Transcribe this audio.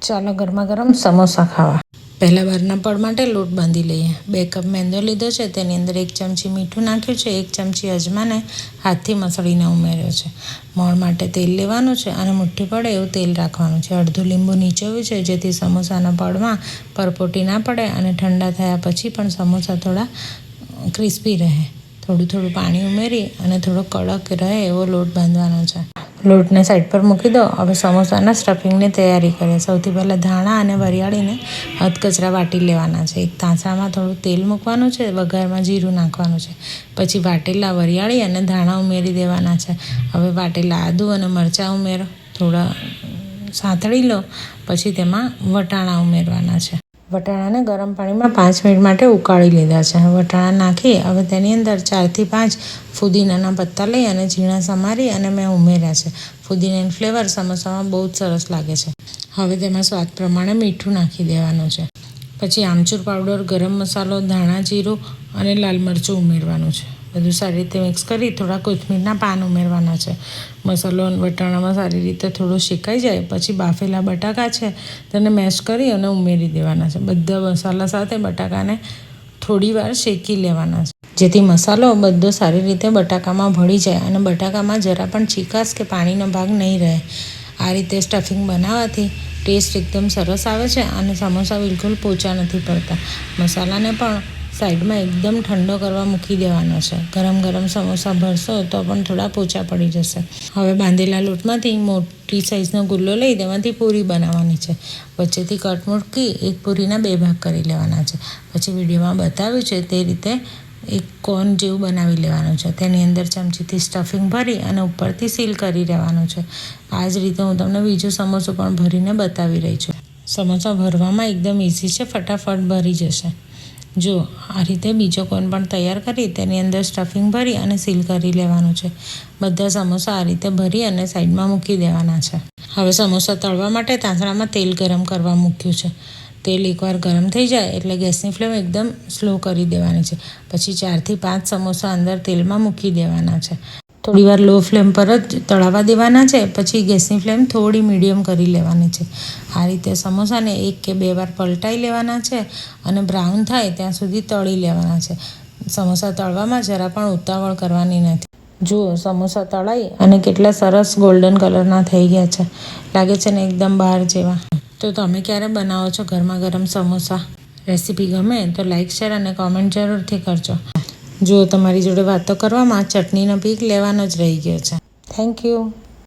ચાલો ગરમા ગરમ સમોસા ખાવા. પહેલાં બહારના પડ માટે લોટ બાંધી લઈએ. 2 કપ મેંદો લીધો છે, તેની અંદર 1 ચમચી મીઠું નાખ્યું છે, 1 ચમચી અજમાને હાથથી મસળીને ઉમેર્યો છે. મોણ માટે તેલ લેવાનું છે અને મુઠ્ઠી પડે એવું તેલ રાખવાનું છે. અડધું લીંબુ નીચોવ્યું છે જેથી સમોસાના પડમાં પરપોટી ના પડે અને ઠંડા થયા પછી પણ સમોસા થોડા ક્રિસ્પી રહે. થોડું પાણી ઉમેરી અને થોડો કડક રહે એવો લોટ બાંધવાનો છે. લોટને સાઈડ પર મૂકી દો. હવે સમોસાના સ્ટફિંગની તૈયારી કરીએ. સૌથી પહેલાં ધાણા અને વરિયાળીને અધકચરા વાટી લેવાના છે. એક તાંસામાં થોડું તેલ મૂકવાનું છે, વઘારમાં જીરું નાખવાનું છે. પછી વાટેલા વરિયાળી અને ધાણા ઉમેરી દેવાના છે. હવે વાટેલા આદુ અને મરચાં ઉમેરો, થોડા સાંતળી લો. પછી તેમાં વટાણા ઉમેરવાના છે. વટાણાને ગરમ પાણીમાં 5 મિનિટ માટે ઉકાળી લીધા છે. વટાણા નાખી હવે તેની અંદર 4 થી 5 ફુદીનાના પત્તા લઈ અને ઝીણા સમારી અને મેં ઉમેર્યા છે. ફુદીનાની ફ્લેવર સમોસામાં બહુ જ સરસ લાગે છે. હવે તેમાં સ્વાદ પ્રમાણે મીઠું નાખી દેવાનું છે. પછી આમચૂર પાવડર, ગરમ મસાલો, ધાણા જીરું અને લાલ મરચું ઉમેરવાનું છે. બધું સારી રીતે મિક્સ કરી થોડા કોથમીરના પાન ઉમેરવાના છે. મસાલો વટાણામાં સારી રીતે થોડો શેકાઈ જાય પછી બાફેલા બટાકા છે તેને મેશ કરી અને ઉમેરી દેવાના છે. બધા મસાલા સાથે બટાકાને થોડી વાર શેકી લેવાના છે જેથી મસાલો બધો સારી રીતે બટાકામાં ભળી જાય અને બટાકામાં જરા પણ ચીકાશ કે પાણીનો ભાગ નહીં રહે. આ રીતે સ્ટફિંગ બનાવવાથી ટેસ્ટ એકદમ સરસ આવે છે અને સમોસા બિલકુલ પોચા નથી પડતા. મસાલાને પણ સાઈડમાં એકદમ ઠંડો કરવા મૂકી દેવાનો છે. ગરમ સમોસા ભરશો તો પણ થોડા પોચા પડી જશે. હવે બાંધેલા લોટમાંથી મોટી સાઈઝનો ગુલ્લો લઈ તેમાંથી પૂરી બનાવવાની છે. વચ્ચેથી કટ મૂકી એક પૂરીના 2 ભાગ કરી લેવાના છે. પછી વિડીયોમાં બતાવ્યું છે તે રીતે એક કોન જેવું બનાવી લેવાનું છે. તેની અંદર ચમચીથી સ્ટફિંગ ભરી અને ઉપરથી સીલ કરી રહેવાનું છે. આ જ રીતે હું તમને બીજું સમોસું પણ ભરીને બતાવી રહી છું. સમોસા ભરવામાં એકદમ ઇઝી છે, ફટાફટ ભરી જશે. જો આ રીતે બીજો કોન પણ તૈયાર કરી તેની અંદર સ્ટફિંગ ભરી અને સીલ કરી લેવાનું છે. બધા સમોસા આ રીતે ભરી અને સાઈડમાં મૂકી દેવાના છે. હવે સમોસા તળવા માટે તાંસણામાં તેલ ગરમ કરવા મૂક્યું છે. તેલ એકવાર ગરમ થઈ જાય એટલે ગેસની ફ્લેમ એકદમ સ્લો કરી દેવાની છે. પછી 4 થી 5 સમોસા અંદર તેલમાં મૂકી દેવાના છે. થોડીવાર લો ફ્લેમ પર જ તળાવવા દેવાના છે. પછી ગેસની ફ્લેમ થોડી મીડિયમ કરી લેવાની છે. આ રીતે સમોસાને 1 કે 2 વાર પલટાઈ લેવાના છે અને બ્રાઉન થાય ત્યાં સુધી તળી લેવાના છે. સમોસા તળવામાં જરા પણ ઉતાવળ કરવાની નથી. જુઓ સમોસા તળાઈ અને કેટલા સરસ ગોલ્ડન કલરના થઈ ગયા છે. લાગે છે ને એકદમ બહાર જેવા. તો તમે ક્યારે બનાવો છો ગરમા ગરમ સમોસા? રેસીપી ગમે તો લાઇક, શેર અને કોમેન્ટ જરૂરથી કરજો. જો તમારી જોડે વાતો કરવામાં ચટણીનો પીક લેવાનો જ રહી ગયો છે. Thank you.